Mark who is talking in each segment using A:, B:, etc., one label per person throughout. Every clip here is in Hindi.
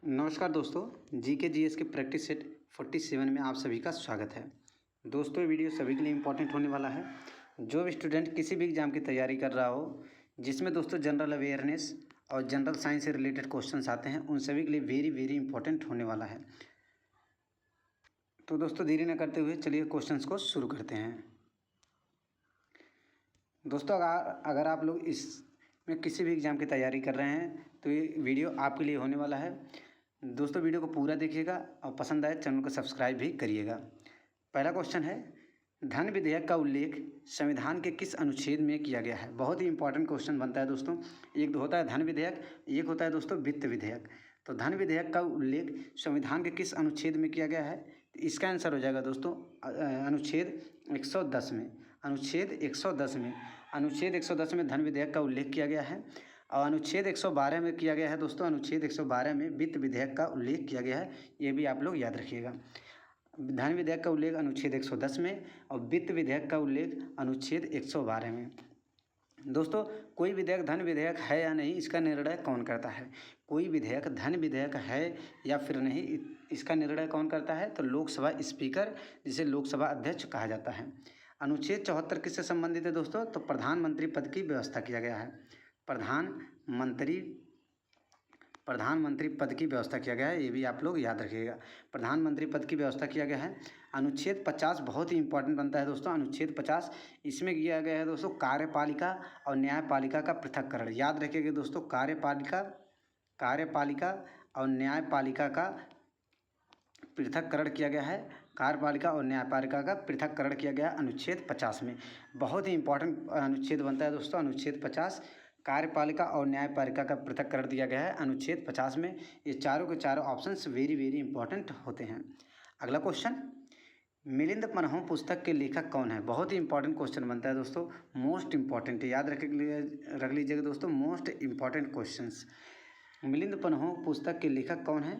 A: नमस्कार दोस्तों, जीके जीएस के प्रैक्टिस सेट 47 में आप सभी का स्वागत है। दोस्तों ये वीडियो सभी के लिए इम्पोर्टेंट होने वाला है। जो भी स्टूडेंट किसी भी एग्ज़ाम की तैयारी कर रहा हो जिसमें दोस्तों जनरल अवेयरनेस और जनरल साइंस से रिलेटेड क्वेश्चंस आते हैं, उन सभी के लिए वेरी वेरी इंपॉर्टेंट होने वाला है। तो दोस्तों देरी न करते हुए चलिए क्वेश्चंस को शुरू करते हैं। दोस्तों अगर आप लोग इसमें किसी भी एग्ज़ाम की तैयारी कर रहे हैं तो ये वीडियो आपके लिए होने वाला है। दोस्तों वीडियो को पूरा देखिएगा और पसंद आए चैनल को सब्सक्राइब भी करिएगा। पहला क्वेश्चन है, धन विधेयक का उल्लेख संविधान के किस अनुच्छेद में किया गया है? बहुत ही इंपॉर्टेंट क्वेश्चन बनता है दोस्तों। एक होता है धन विधेयक, एक होता है दोस्तों वित्त विधेयक। तो धन विधेयक का उल्लेख संविधान के किस अनुच्छेद में किया गया है? तो इसका आंसर हो जाएगा दोस्तों अनुच्छेद 110 में। अनुच्छेद 110 में धन विधेयक का उल्लेख किया गया है। और अनुच्छेद 112 में किया गया है दोस्तों, अनुच्छेद 112 में वित्त विधेयक का उल्लेख किया गया है। ये भी आप लोग याद रखिएगा। धन विधेयक का उल्लेख अनुच्छेद 110 में और वित्त विधेयक का उल्लेख अनुच्छेद 112 में। दोस्तों कोई विधेयक धन विधेयक है या नहीं, इसका निर्णय कौन करता है? कोई विधेयक धन विधेयक है या फिर नहीं, इसका निर्णय कौन करता है? तो लोकसभा स्पीकर, जिसे लोकसभा अध्यक्ष कहा जाता है। अनुच्छेद 74 किससे संबंधित है दोस्तों? तो प्रधानमंत्री पद की व्यवस्था किया गया है। प्रधानमंत्री पद की व्यवस्था किया गया है, ये भी आप लोग याद रखिएगा। प्रधानमंत्री पद की व्यवस्था किया गया है। अनुच्छेद 50 बहुत ही इंपॉर्टेंट बनता है दोस्तों। अनुच्छेद 50 इसमें किया गया है दोस्तों कार्यपालिका और न्यायपालिका का पृथक्करण। याद रखिएगा दोस्तों, कार्यपालिका और न्यायपालिका का पृथक्करण किया गया है। कार्यपालिका और न्यायपालिका का पृथक्करण किया गया अनुच्छेद 50 में। बहुत ही इंपॉर्टेंट अनुच्छेद बनता है दोस्तों अनुच्छेद 50। कार्यपालिका और न्यायपालिका का पृथक्करण दिया गया है अनुच्छेद 50 में। ये चारों के चारों ऑप्शंस वेरी वेरी इंपॉर्टेंट होते हैं। अगला क्वेश्चन, मिलिंद पन्हो पुस्तक के लेखक कौन है? बहुत ही इंपॉर्टेंट क्वेश्चन बनता है दोस्तों, मोस्ट इंपॉर्टेंट, याद रख लीजिएगा दोस्तों, मोस्ट इंपॉर्टेंट क्वेश्चंस। मिलिंद पन्हो पुस्तक के लेखक कौन है?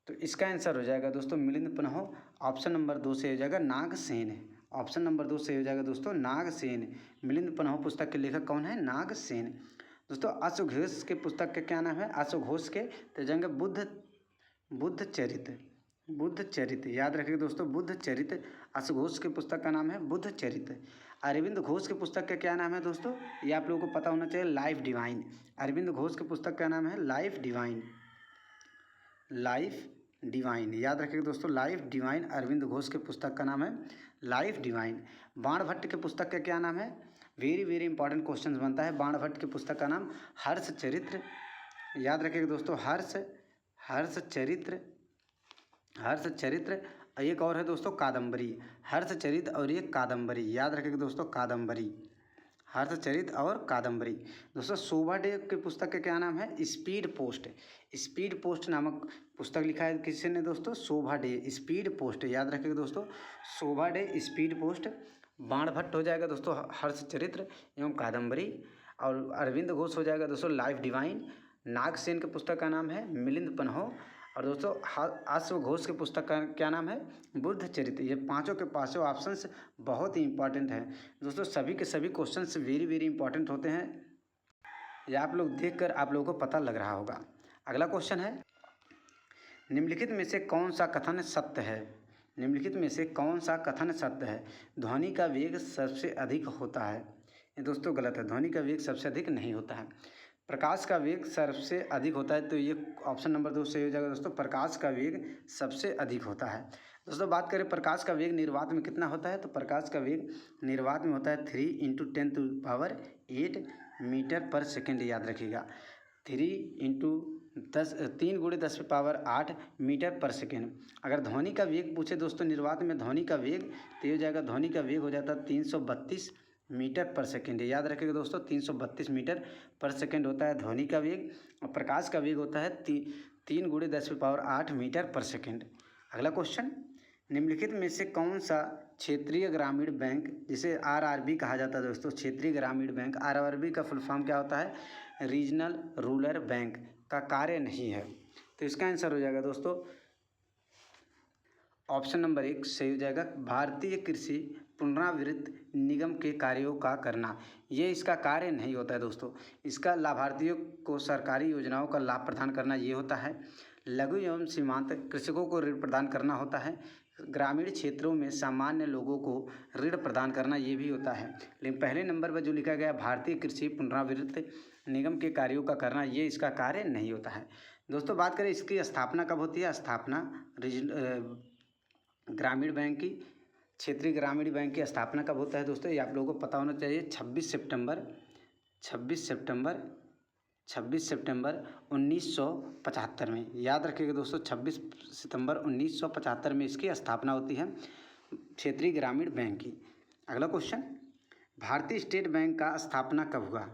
A: तो इसका आंसर हो जाएगा दोस्तों मिलिंद पन्हो, ऑप्शन नंबर 2 से हो जाएगा नागसेन। ऑप्शन नंबर 2 से हो जाएगा दोस्तों नागसेन। मिलिंद पन्हो पुस्तक के लेखक कौन है? नागसेन। दोस्तों अश्वघोष के पुस्तक का क्या नाम है? अश्वघोष के तो जाएंगे बुद्ध चरित। याद रखिए दोस्तों, बुद्ध चरित। अश्वघोष के पुस्तक का नाम है बुद्ध चरित। अरविंद घोष के पुस्तक का क्या नाम है दोस्तों? ये आप लोगों को पता होना चाहिए, लाइफ डिवाइन। अरविंद घोष के पुस्तक का नाम है लाइफ डिवाइन। याद रखिएगा दोस्तों, लाइफ डिवाइन। अरविंद घोष के पुस्तक का नाम है लाइफ डिवाइन। बाणभट्ट के पुस्तक का क्या नाम है? वेरी वेरी इंपॉर्टेंट क्वेश्चन बनता है। बाणभट्ट के पुस्तक का नाम हर्षचरित्र। याद रखिएगा दोस्तों, हर्षचरित्र। एक और है दोस्तों कादम्बरी। हर्षचरित और एक कादम्बरी। याद रखिएगा दोस्तों कादम्बरी, हर्षचरित और कादम्बरी। दोस्तों शोभा डे के पुस्तक का क्या नाम है? स्पीड पोस्ट नामक पुस्तक लिखा है किसी ने दोस्तों? शोभा डे स्पीड पोस्ट। याद रखिएगा दोस्तों, शोभा डे स्पीड पोस्ट। बाणभट्ट हो जाएगा दोस्तों हर्षचरित्र एवं कादम्बरी। और अरविंद घोष हो जाएगा दोस्तों लाइफ डिवाइन। नागसेन के पुस्तक का नाम है मिलिंद पन्हो। और दोस्तों अश्वघोष के पुस्तक का क्या नाम है? बुद्ध चरित्र। ये पांचों के पांचों ऑप्शंस बहुत ही इंपॉर्टेंट हैं दोस्तों। सभी के सभी क्वेश्चंस वेरी वेरी इंपॉर्टेंट होते हैं। ये आप लोग देखकर आप लोगों को पता लग रहा होगा। अगला क्वेश्चन है, निम्नलिखित में से कौन सा कथन सत्य है? ध्वनि का वेग सबसे अधिक होता है। ये दोस्तों गलत है, ध्वनि का वेग सबसे अधिक नहीं होता है। प्रकाश का वेग सबसे अधिक होता है। तो ये ऑप्शन नंबर 2 से हो जाएगा दोस्तों, प्रकाश का वेग सबसे अधिक होता है। दोस्तों बात करें प्रकाश का वेग निर्वात में कितना होता है? तो प्रकाश का वेग निर्वात में होता है 3 × 10⁸ मीटर पर सेकेंड। याद रखिएगा 3 × 10⁸ मीटर पर सेकेंड। अगर ध्वनि का वेग पूछे दोस्तों निर्वात में ध्वनि का वेग, तो ये हो जाएगा ध्वनि का वेग हो जाता है 332 मीटर पर सेकेंड। याद रखिएगा दोस्तों 332 मीटर पर सेकेंड होता है ध्वनि का वेग। और प्रकाश का वेग होता है 3 × 10⁸ मीटर पर सेकेंड। अगला क्वेश्चन, निम्नलिखित में से कौन सा क्षेत्रीय ग्रामीण बैंक, जिसे आरआरबी कहा जाता है दोस्तों, क्षेत्रीय ग्रामीण बैंक, आरआरबी का फुल फॉर्म क्या होता है? रीजनल रूरल बैंक का कार्य नहीं है। तो इसका आंसर हो जाएगा दोस्तों ऑप्शन नंबर 1 सही हो जाएगा, भारतीय कृषि पुनरावृत्त निगम के कार्यों का करना, ये इसका कार्य नहीं होता है दोस्तों। इसका लाभार्थियों को सरकारी योजनाओं का लाभ प्रदान करना ये होता है। लघु एवं सीमांत कृषकों को ऋण प्रदान करना होता है। ग्रामीण क्षेत्रों में सामान्य लोगों को ऋण प्रदान करना ये भी होता है। लेकिन पहले नंबर पर जो लिखा गया भारतीय कृषि पुनरावृत्त निगम के कार्यों का करना, ये इसका कार्य नहीं होता है। दोस्तों बात करें इसकी स्थापना कब होती है। स्थापना ग्रामीण बैंक की, क्षेत्रीय ग्रामीण बैंक की स्थापना कब होता है दोस्तों, ये आप लोगों को पता होना चाहिए। 26 सितंबर 1975 में, याद रखिएगा दोस्तों, 26 सितंबर 1975 में इसकी स्थापना होती है, क्षेत्रीय ग्रामीण बैंक की। अगला क्वेश्चन, भारतीय स्टेट बैंक का स्थापना कब हुआ।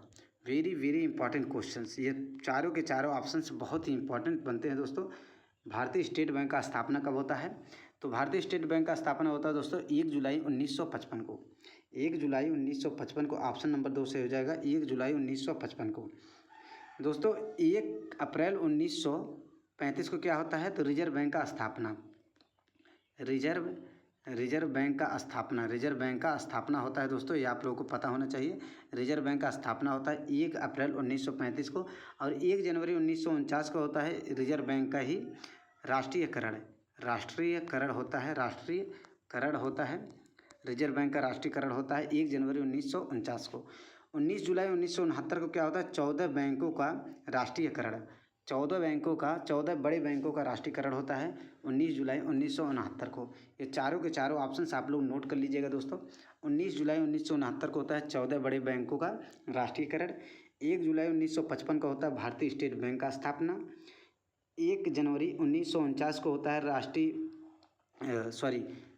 A: वेरी वेरी इंपॉर्टेंट क्वेश्चंस, ये चारों के चारों ऑप्शंस बहुत ही इंपॉर्टेंट बनते हैं दोस्तों। भारतीय स्टेट बैंक का स्थापना कब होता है, तो भारतीय स्टेट बैंक का स्थापना होता है दोस्तों 1 जुलाई 1955 को। 1 जुलाई 1955 को, ऑप्शन नंबर 2 से हो जाएगा 1 जुलाई 1955 को। दोस्तों 1 अप्रैल 1935 को क्या होता है, तो रिजर्व बैंक का स्थापना, रिजर्व बैंक का स्थापना होता है दोस्तों, ये आप लोगों को पता होना चाहिए। रिजर्व बैंक का स्थापना होता है 1 अप्रैल 1935 को, और 1 जनवरी 1949 को होता है रिजर्व बैंक का ही राष्ट्रीयकरण होता है। रिजर्व बैंक का राष्ट्रीयकरण होता है 1 जनवरी 1949 को। 19 जुलाई 1969 को क्या होता है, 14 बैंकों का राष्ट्रीयकरण, 14 बड़े बैंकों का राष्ट्रीयकरण होता है 19 जुलाई 1969 को। ये चारों के चारों ऑप्शंस आप लोग नोट कर लीजिएगा दोस्तों। 19 जुलाई 1969 को होता है 14 बड़े बैंकों का राष्ट्रीयकरण। 1 जुलाई 1955 को होता है भारतीय स्टेट बैंक का स्थापना। 1 जनवरी 1949 को होता है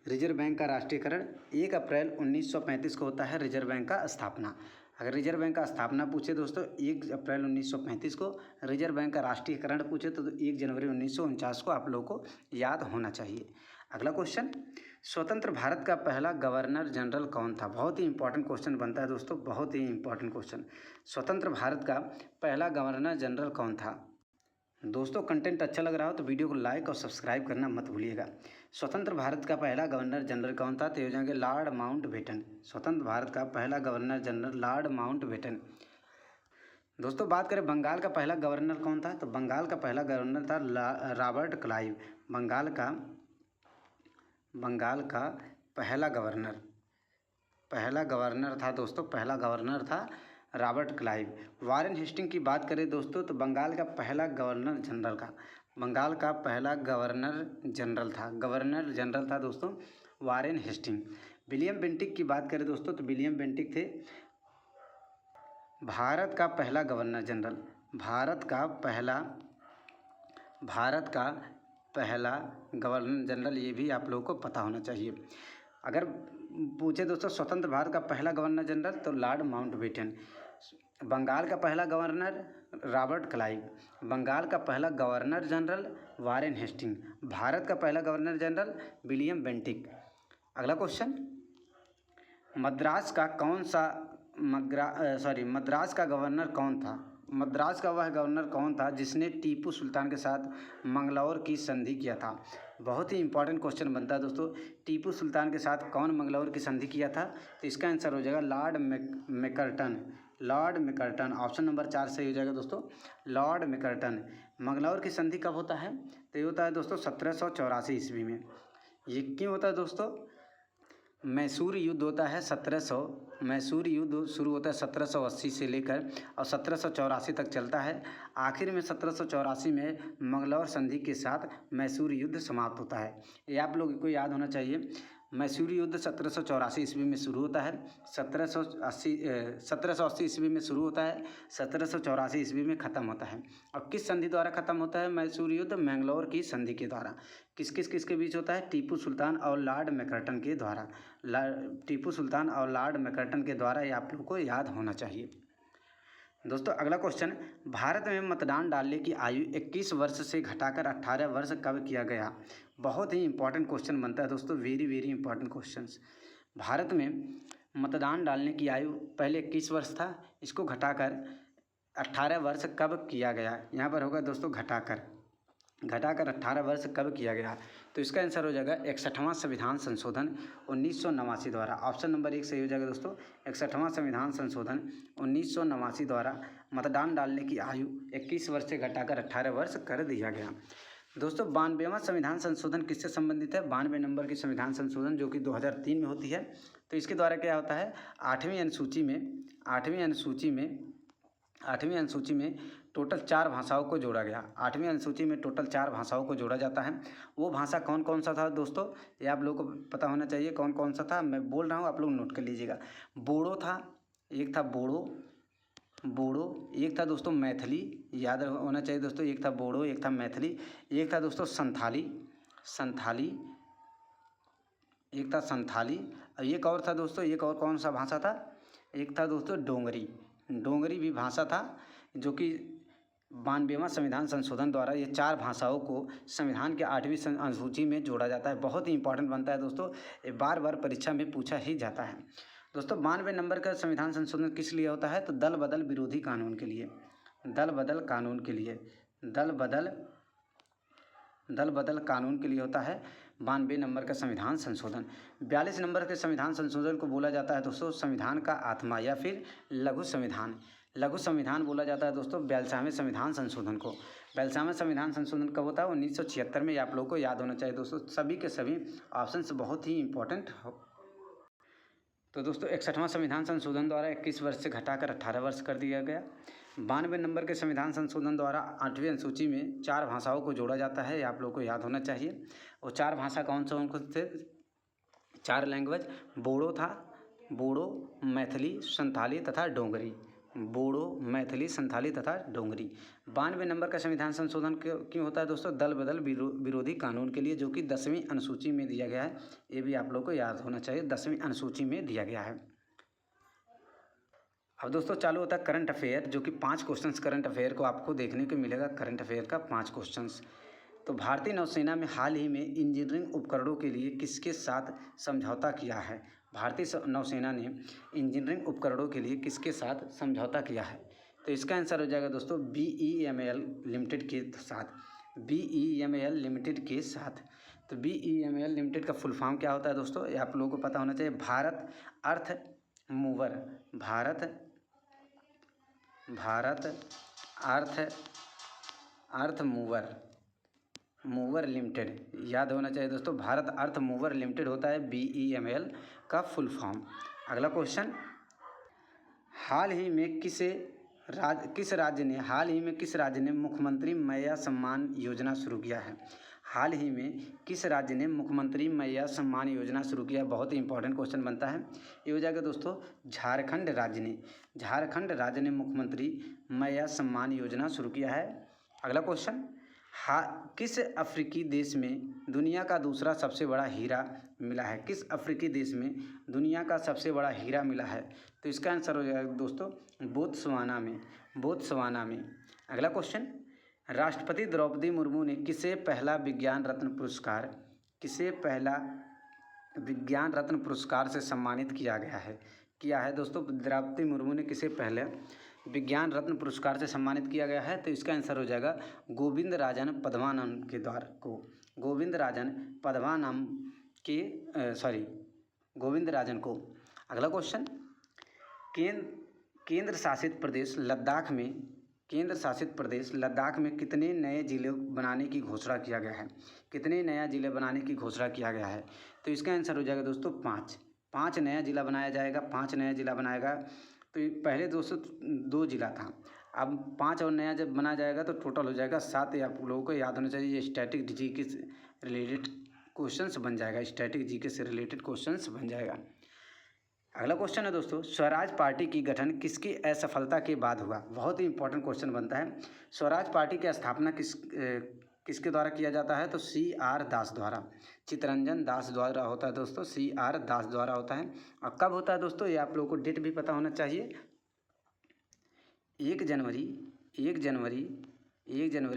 A: रिजर्व बैंक का राष्ट्रीयकरण। 1 अप्रैल 1935 को होता है रिजर्व बैंक का स्थापना। अगर रिजर्व बैंक का स्थापना पूछे दोस्तों 1 अप्रैल 1935 को, रिजर्व बैंक का राष्ट्रीयकरण पूछे तो 1 जनवरी 1949 को आप लोगों को याद होना चाहिए। अगला क्वेश्चन, स्वतंत्र भारत का पहला गवर्नर जनरल कौन था। बहुत ही इंपॉर्टेंट क्वेश्चन बनता है दोस्तों, बहुत ही इंपॉर्टेंट क्वेश्चन। स्वतंत्र भारत का पहला गवर्नर जनरल कौन था। दोस्तों कंटेंट अच्छा लग रहा हो तो वीडियो को लाइक और सब्सक्राइब करना मत भूलिएगा। स्वतंत्र भारत का पहला गवर्नर जनरल कौन था, तो ये हो जाएंगे लॉर्ड माउंटबेटन। स्वतंत्र भारत का पहला गवर्नर जनरल लॉर्ड माउंटबेटन। दोस्तों बात करें बंगाल का पहला गवर्नर कौन था, तो बंगाल का पहला गवर्नर था रॉबर्ट क्लाइव। बंगाल का पहला गवर्नर था दोस्तों, पहला गवर्नर था रॉबर्ट क्लाइव। वारेन हेस्टिंग की बात करें दोस्तों, तो बंगाल का पहला गवर्नर जनरल था दोस्तों वारेन हेस्टिंग। विलियम बेंटिक की बात करें दोस्तों, तो विलियम बेंटिक थे भारत का पहला गवर्नर जनरल। भारत का पहला गवर्नर जनरल, ये भी आप लोगों को पता होना चाहिए। अगर पूछे दोस्तों स्वतंत्र भारत का पहला गवर्नर जनरल, तो लॉर्ड माउंटबेटन। बंगाल का पहला गवर्नर रॉबर्ट क्लाइव। बंगाल का पहला governor general Warren Hasting. Bharat का पहला गवर्नर जनरल विलियम बेंटिक। अगला क्वेश्चन, मद्रास का गवर्नर कौन था। मद्रास का वह गवर्नर कौन था जिसने टीपू सुल्तान के साथ मंगलौर की संधि किया था। बहुत ही इंपॉर्टेंट क्वेश्चन बनता है दोस्तों, टीपू सुल्तान के साथ कौन मंगलौर की संधि किया था, तो इसका आंसर हो जाएगा लॉर्ड मैकर्टन। ऑप्शन नंबर 4 सही हो जाएगा दोस्तों, लॉर्ड मैकर्टन। मंगलौर की संधि कब होता है, तो ये होता है दोस्तों 1784 ईस्वी में। ये क्यों होता है दोस्तों, मैसूर युद्ध होता है 1700, मैसूर युद्ध शुरू होता है 1780 से लेकर और 1784 तक चलता है। आखिर में 1784 में मंगलौर संधि के साथ मैसूर युद्ध समाप्त होता है। ये आप लोगों को याद होना चाहिए। मैसूर युद्ध 1784 ईस्वी में शुरू होता है, 1780 ईस्वी में शुरू होता है, 1784 ईस्वी में ख़त्म होता है। और किस संधि द्वारा ख़त्म होता है मैसूर युद्ध, मैंगलोर की संधि के द्वारा। किसके बीच होता है, टीपू सुल्तान और लॉर्ड मैकर्टन के द्वारा। टीपू सुल्तान और लॉर्ड मैकर्टन के द्वारा, ये आप लोगों को याद होना चाहिए। दोस्तों अगला क्वेश्चन, भारत में मतदान डालने की आयु 21 वर्ष से घटाकर 18 वर्ष कब किया गया। बहुत ही इंपॉर्टेंट क्वेश्चन बनता है दोस्तों, very very important questions. Bharat में मतदान डालने की आयु पहले 21 वर्ष था, इसको घटाकर 18 वर्ष कब किया गया। यहाँ पर होगा दोस्तों घटाकर घटाकर 18 वर्ष कब किया गया? तो इसका आंसर हो जाएगा 61वां संविधान संशोधन 1989 द्वारा। ऑप्शन नंबर 1 सही हो जाएगा दोस्तों। 61वां संविधान संशोधन 1989 द्वारा मतदान डालने की आयु 21 वर्ष से घटाकर 18 वर्ष कर दिया गया। दोस्तों 92वां संविधान संशोधन किससे संबंधित है? 92 नंबर की संविधान संशोधन जो कि 2003 में होती है। तो इसके द्वारा क्या होता है, आठवीं अनुसूची में टोटल 4 भाषाओं को जोड़ा गया। 8वीं अनुसूची में टोटल 4 भाषाओं को जोड़ा जाता है। वो भाषा कौन कौन सा था दोस्तों, ये आप लोगों को पता होना चाहिए कौन कौन सा था। मैं बोल रहा हूँ, आप लोग नोट कर लीजिएगा। बोडो था, एक था बोडो, एक था दोस्तों मैथिली, याद होना चाहिए दोस्तों। एक था बोडो, एक था मैथिली, एक था दोस्तों संथाली, एक था संथाली, और एक और था दोस्तों, एक और कौन सा भाषा था? एक था दोस्तों डोंगरी भी भाषा था, जो कि 92वां संविधान संशोधन द्वारा ये 4 भाषाओं को संविधान के 8वीं अनुसूची में जोड़ा जाता है। बहुत ही इंपॉर्टेंट बनता है दोस्तों, ये बार बार परीक्षा में पूछा ही जाता है। दोस्तों 92 नंबर का संविधान संशोधन किस लिए होता है? तो दल बदल विरोधी कानून के लिए, दल बदल कानून के लिए होता है 92 नंबर का संविधान संशोधन। 42 नंबर के संविधान संशोधन को बोला जाता है दोस्तों संविधान का आत्मा या फिर लघु संविधान बोला जाता है दोस्तों 42वें संविधान संशोधन को। 42वां संविधान संशोधन कब होता है? 1976 में। ये आप लोगों को याद होना चाहिए दोस्तों। सभी के सभी ऑप्शंस बहुत ही इंपॉर्टेंट हो। तो दोस्तों 61वां संविधान संशोधन द्वारा 21 वर्ष से घटाकर 18 वर्ष कर दिया गया। 92 नंबर के संविधान संशोधन द्वारा 8वीं अनुसूची में 4 भाषाओं को जोड़ा जाता है, ये आप लोग को याद होना चाहिए। और 4 भाषा कौन सा उनको थे? 4 लैंग्वेज बोडो, मैथिली, संथाली तथा डोंगरी। 92 नंबर का संविधान संशोधन क्यों होता है दोस्तों? दल बदल विरोधी कानून के लिए, जो कि 10वीं अनुसूची में दिया गया है। ये भी आप लोग को याद होना चाहिए, 10वीं अनुसूची में दिया गया है। अब दोस्तों चालू होता है करंट अफेयर, जो कि 5 क्वेश्चंस करंट अफेयर को आपको देखने को मिलेगा। करंट अफेयर का 5 क्वेश्चंस। तो भारतीय नौसेना में हाल ही में इंजीनियरिंग उपकरणों के लिए किसके साथ समझौता किया है? भारतीय नौसेना ने इंजीनियरिंग उपकरणों के लिए किसके साथ समझौता किया है? तो इसका आंसर हो जाएगा दोस्तों BEML लिमिटेड के साथ। BEML लिमिटेड के साथ। तो BEML लिमिटेड का फुल फॉर्म क्या होता है दोस्तों? ये आप लोगों को पता होना चाहिए। भारत अर्थ मूवर लिमिटेड, याद होना चाहिए दोस्तों। भारत अर्थ मूवर लिमिटेड होता है BEML का फुल फॉर्म। अगला क्वेश्चन, हाल ही में किस राज्य ने मुख्यमंत्री मैया सम्मान योजना शुरू किया है? हाल ही में किस राज्य ने मुख्यमंत्री मैया सम्मान योजना शुरू किया? बहुत ही इंपॉर्टेंट क्वेश्चन बनता है। ये हो जाएगा दोस्तों झारखंड राज्य ने मुख्यमंत्री मैया सम्मान योजना शुरू किया है। अगला क्वेश्चन, किस अफ्रीकी देश में दुनिया का दूसरा सबसे बड़ा हीरा मिला है? किस अफ्रीकी देश में दुनिया का सबसे बड़ा हीरा मिला है? तो इसका आंसर हो जाएगा दोस्तों बोत्सवाना में। अगला क्वेश्चन, राष्ट्रपति द्रौपदी मुर्मू ने किसे पहला विज्ञान रत्न पुरस्कार से सम्मानित किया है दोस्तों? द्रौपदी मुर्मू ने किसे पहले विज्ञान रत्न पुरस्कार से सम्मानित किया गया है? तो इसका आंसर हो जाएगा गोविंद राजन को। अगला क्वेश्चन, केंद्र शासित प्रदेश लद्दाख में कितने नए जिले बनाने की घोषणा किया गया है? कितने नया जिले बनाने की घोषणा किया गया है? तो इसका आंसर हो जाएगा दोस्तों 5 नया जिला बनाया जाएगा। 5 नया जिला बनाएगा। तो पहले दोस्तों 2 जिला था, अब 5 और नया जब बना जाएगा तो टोटल हो जाएगा 7। ये आप लोगों को याद होना चाहिए। ये स्टैटिक जीके से रिलेटेड क्वेश्चंस बन जाएगा। अगला क्वेश्चन है दोस्तों, स्वराज पार्टी की गठन किसकी असफलता के बाद हुआ? बहुत ही इंपॉर्टेंट क्वेश्चन बनता है। स्वराज पार्टी की स्थापना किसके द्वारा किया जाता है? तो CR दास द्वारा, चित्तरंजन दास द्वारा होता है दोस्तों। CR दास द्वारा होता है। और कब होता है दोस्तों? ये आप लोगों को डेट भी पता होना चाहिए। 1 जनवरी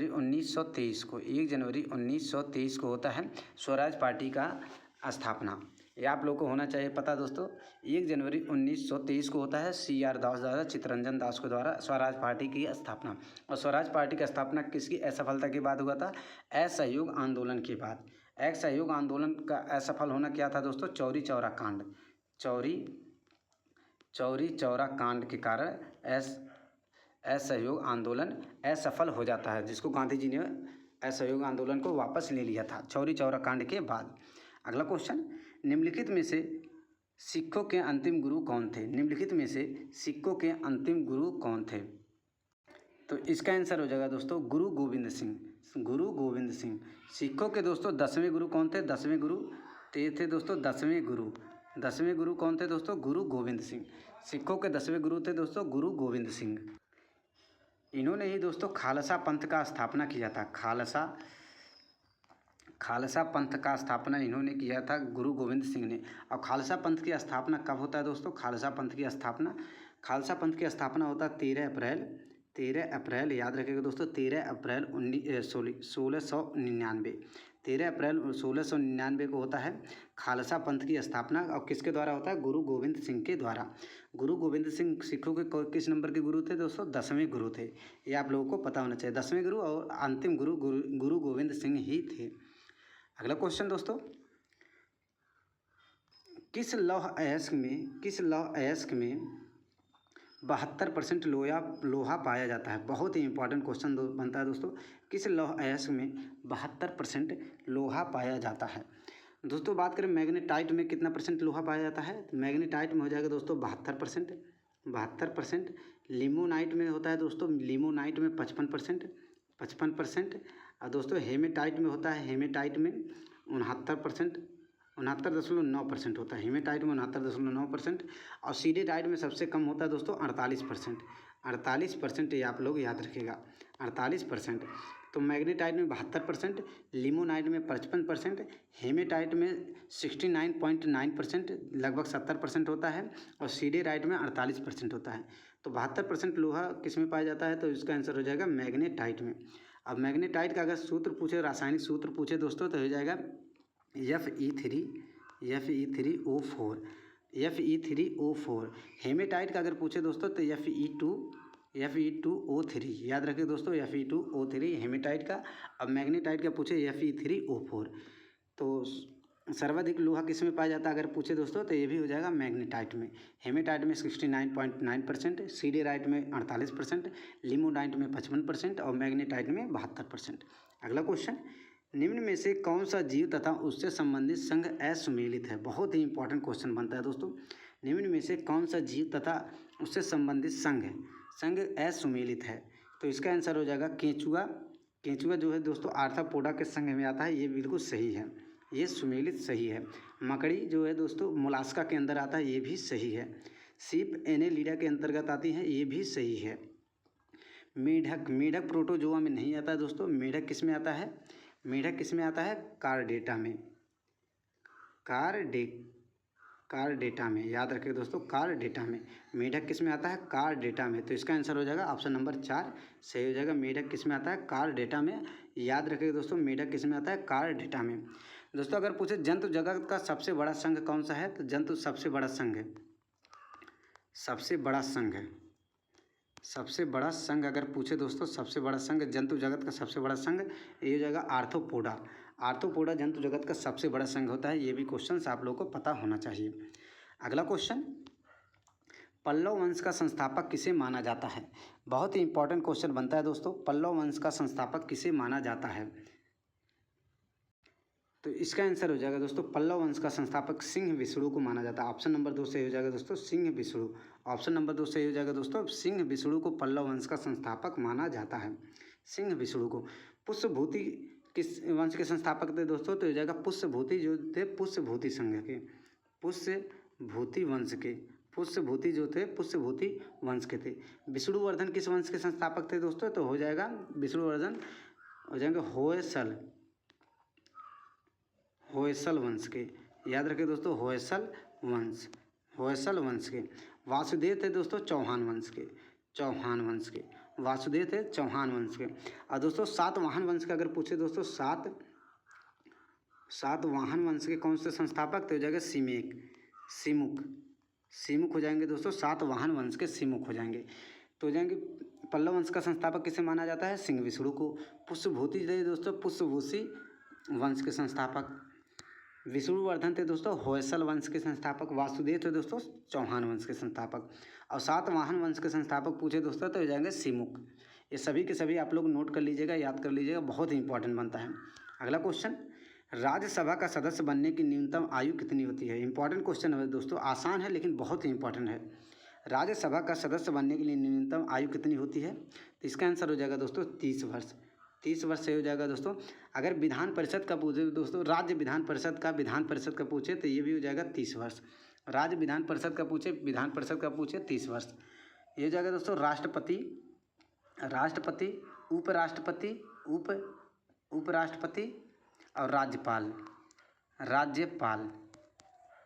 A: 1923 को होता है स्वराज पार्टी का स्थापना। ये आप लोगों को होना चाहिए पता दोस्तों। 1 जनवरी 1923 को होता है CR दास द्वारा, चित्तरंजन दास के द्वारा स्वराज पार्टी की स्थापना। और स्वराज पार्टी की स्थापना किसकी असफलता के बाद हुआ था? असहयोग आंदोलन के बाद। असहयोग आंदोलन का असफल होना क्या था दोस्तों? चौरी चौरा कांड। चौरी चौरा कांड के कारण असहयोग आंदोलन असफल हो जाता है, जिसको गांधी जी ने असहयोग आंदोलन को वापस ले लिया था चौरी चौरा कांड के बाद। अगला क्वेश्चन, निम्नलिखित में से सिखों के अंतिम गुरु कौन थे? निम्नलिखित में से सिखों के अंतिम गुरु कौन थे? तो इसका आंसर हो जाएगा दोस्तों गुरु गोविंद सिंह। गुरु गोविंद सिंह। सिखों के दोस्तों 10वें गुरु कौन थे? 10वें गुरु थे दोस्तों 10वें गुरु। 10वें गुरु कौन थे दोस्तों? गुरु गोविंद सिंह। सिखों के 10वें गुरु थे दोस्तों गुरु गोविंद सिंह। इन्होंने ही दोस्तों खालसा पंथ का स्थापना किया था। खालसा पंथ का स्थापना इन्होंने किया था गुरु गोविंद सिंह ने। और खालसा पंथ की स्थापना कब होता है दोस्तों? खालसा पंथ की स्थापना होता है 13 अप्रैल याद रखिएगा दोस्तों, 13 अप्रैल 1699। 13 अप्रैल 1699 को होता है खालसा पंथ की स्थापना। और किसके द्वारा होता है? गुरु गोविंद सिंह के द्वारा। गुरु गोविंद सिंह सिखों के किस नंबर के गुरु थे दोस्तों? 10वें गुरु थे। ये आप लोगों को पता होना चाहिए। 10वें गुरु और अंतिम गुरु गोविंद सिंह ही थे। अगला क्वेश्चन दोस्तों, किस लौह अयस्क में 72% लोहा पाया जाता है? बहुत ही इंपॉर्टेंट क्वेश्चन बनता है दोस्तों। किस लौह अयस्क में 72% लोहा पाया जाता है? दोस्तों बात करें मैग्नेटाइट में कितना परसेंट लोहा पाया जाता है? मैग्नेटाइट में हो जाएगा दोस्तों 72%। लिमोनाइट में होता है दोस्तों, लिमोनाइट में 55%। और दोस्तों हेमेटाइट में होता है, हेमेटाइट में 69.9% होता है। हेमेटाइट में 69.9%। और सीडेटाइट में सबसे कम होता है दोस्तों 48%। ये आप लोग याद रखिएगा 48%। तो मैग्नेटाइट में 72%, लिमोनाइट में 55%, हेमेटाइट में 69.9% लगभग 70% होता है, और सीडेराइट में 48% होता है। तो 72% लोहा किस में पाया जाता है? तो इसका आंसर हो जाएगा मैग्नेटाइट में। अब मैग्नेटाइट का अगर सूत्र पूछे, रासायनिक सूत्र पूछे दोस्तों, तो हो जाएगा Fe3O4। हेमेटाइट का अगर पूछे दोस्तों तो Fe2O3। याद रखिए दोस्तों Fe2O3 हेमेटाइट का। अब मैग्नेटाइट का पूछे Fe3O4। तो सर्वाधिक लोहा किस में पाया जाता है अगर पूछे दोस्तों, तो ये भी हो जाएगा मैग्नेटाइट में। हेमेटाइट में 69.9%, सीडेराइट में 48%, लिमोनाइट में 55% और मैग्नेटाइट में 72%। अगला क्वेश्चन, निम्न में से कौन सा जीव तथा उससे संबंधित संघ असुमेलित है? बहुत ही इंपॉर्टेंट क्वेश्चन बनता है दोस्तों। निम्न में से कौन सा जीव तथा उससे संबंधित संघ असुमेलित है? तो इसका आंसर हो जाएगा केंचुआ। केंचुआ जो है दोस्तों आर्थ्रोपोडा के संघ में आता है, ये बिल्कुल सही है, ये सुमेलित सही है। मकड़ी जो है दोस्तों मोलास्का के अंदर आता है, ये भी सही है। सीप एनेलिडा के अंतर्गत आती है, ये भी सही है। मेढक प्रोटोजोआ में नहीं आता है दोस्तों। मेढक किस में आता है? मेढक किस में आता है? कार्डेटा में। कार्डेटा में याद रखिए दोस्तों, कार्डेटा में। मेढक किस में आता है? कार्डेटा में। तो इसका आंसर हो जाएगा ऑप्शन नंबर 4 सही हो जाएगा। मेढक किस में आता है? कार्डेटा में। याद रखिए दोस्तों मेढक किस में आता है? कार्डेटा में। दोस्तों अगर पूछे जंतु जगत का सबसे बड़ा संघ कौन सा है, तो जंतु सबसे बड़ा संघ अगर पूछे दोस्तों, सबसे बड़ा संघ जंतु जगत का सबसे बड़ा संघ ये हो जाएगा आर्थ्रोपोडा। आर्थ्रोपोडा जंतु जगत का सबसे बड़ा संघ होता है। ये भी क्वेश्चन आप लोगों को पता होना चाहिए। अगला क्वेश्चन, पल्लव वंश का संस्थापक किसे माना जाता है? बहुत ही इंपॉर्टेंट क्वेश्चन बनता है दोस्तों। पल्लव वंश का संस्थापक किसे माना जाता है? तो इसका आंसर हो जाएगा दोस्तों पल्लव वंश का संस्थापक सिंह विष्णु को माना जाता है। ऑप्शन नंबर 2 सही हो जाएगा दोस्तों सिंह विष्णु। ऑप्शन नंबर 2 सही हो जाएगा दोस्तों सिंह विष्णु को पल्लव वंश का संस्थापक माना जाता है। सिंह विष्णु को। पुष्यभूति किस वंश के संस्थापक थे दोस्तों? तो हो जाएगा पुष्यभूति जो थे पुष्यभूति संघ के, पुष्यभूति वंश के। पुष्यभूति जो थे पुष्यभूति वंश के थे। विष्णुवर्धन किस वंश के संस्थापक थे दोस्तों? तो हो जाएगा विष्णुवर्धन हो जाएंगे होयसल वंश के। याद रखिए दोस्तों होयसल वंश के। वासुदेव थे दोस्तों चौहान वंश के। वासुदेव थे चौहान वंश के। और दोस्तों सातवाहन वंश का अगर पूछे दोस्तों सातवाहन वंश के कौन से संस्थापक? तो हो जाएगा सीमुक हो जाएंगे दोस्तों, सातवाहन वंश के सीमुक हो जाएंगे। तो हो जाएंगे पल्लव वंश का संस्थापक किसे माना जाता है? सिंह विष्णु को। पुष्यभूति थे दोस्तों, पुष्यभूषी वंश के संस्थापक। विष्णुवर्धन थे दोस्तों, होयसल वंश के संस्थापक। वासुदेव थे दोस्तों, चौहान वंश के संस्थापक। और सातवाहन वंश के संस्थापक पूछे दोस्तों तो हो जाएंगे सीमुक। ये सभी के सभी आप लोग नोट कर लीजिएगा, याद कर लीजिएगा, बहुत ही इंपॉर्टेंट बनता है। अगला क्वेश्चन, राज्यसभा का सदस्य बनने की न्यूनतम आयु कितनी होती है? इंपॉर्टेंट क्वेश्चन है दोस्तों, आसान है लेकिन बहुत ही इंपॉर्टेंट है। राज्यसभा का सदस्य बनने के लिए न्यूनतम आयु कितनी होती है? तो इसका आंसर हो जाएगा दोस्तों 30 वर्ष। 30 वर्ष से हो जाएगा दोस्तों। अगर विधान परिषद का पूछे दोस्तों, राज्य विधान परिषद का पूछे तो ये भी हो जाएगा 30 वर्ष। राज्य विधान परिषद का पूछे, विधान परिषद का पूछे 30 वर्ष। ये हो जाएगा दोस्तों राष्ट्रपति, उपराष्ट्रपति, उपराष्ट्रपति और राज्यपाल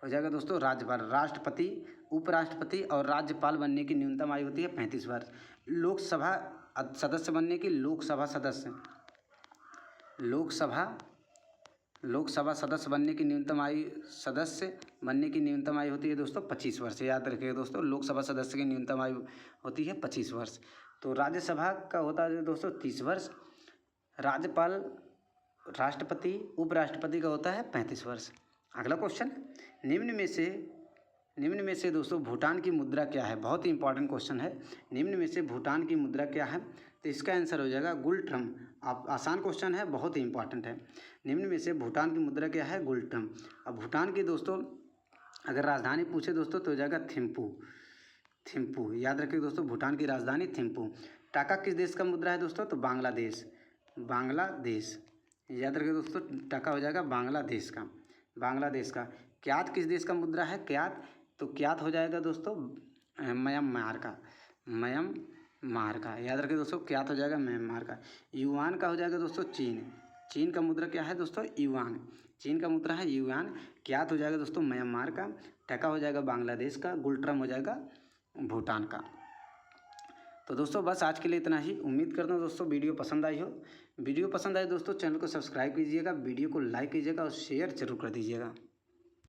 A: हो जाएगा दोस्तों राज्यपाल। राष्ट्रपति, उपराष्ट्रपति और राज्यपाल बनने की न्यूनतम आयु होती है 35 वर्ष। लोकसभा सदस्य बनने की, लोकसभा सदस्य बनने की न्यूनतम आयु होती है दोस्तों 25 वर्ष। याद रखिएगा दोस्तों, लोकसभा सदस्य की न्यूनतम आयु होती है 25 वर्ष। तो राज्यसभा का होता है दोस्तों 30 वर्ष, राज्यपाल, राष्ट्रपति, उपराष्ट्रपति का होता है 35 वर्ष। अगला क्वेश्चन, निम्न में से दोस्तों भूटान की मुद्रा क्या है? बहुत ही इंपॉर्टेंट क्वेश्चन है। निम्न में से भूटान की मुद्रा क्या है? तो इसका आंसर हो जाएगा गुलट्रम। आप आसान क्वेश्चन है, बहुत ही इंपॉर्टेंट है। निम्न में से भूटान की मुद्रा क्या है? गुलट्रम। अब भूटान की दोस्तों अगर राजधानी पूछे दोस्तों तो हो जाएगा थिम्पू। याद रखिए दोस्तों, भूटान की राजधानी थिम्पू। टाका किस देश का मुद्रा है दोस्तों? तो बांग्लादेश। याद रखिए दोस्तों, टाका हो जाएगा बांग्लादेश का। क्यात किस देश का मुद्रा है? तो क्यात हो जाएगा दोस्तों म्यांमार का। याद रखिए दोस्तों, क्यात हो जाएगा म्यांमार का। युआन का हो जाएगा दोस्तों चीन का मुद्रा क्या है दोस्तों? युआन। चीन का मुद्रा है युआन। क्यात हो जाएगा दोस्तों म्यांमार का। टका हो जाएगा बांग्लादेश का। गुलट्रम हो जाएगा भूटान का। तो दोस्तों बस आज के लिए इतना ही। उम्मीद करता हूँ दोस्तों वीडियो पसंद आई हो। वीडियो पसंद आए दोस्तों चैनल को सब्सक्राइब कीजिएगा, वीडियो को लाइक कीजिएगा और शेयर जरूर कर दीजिएगा।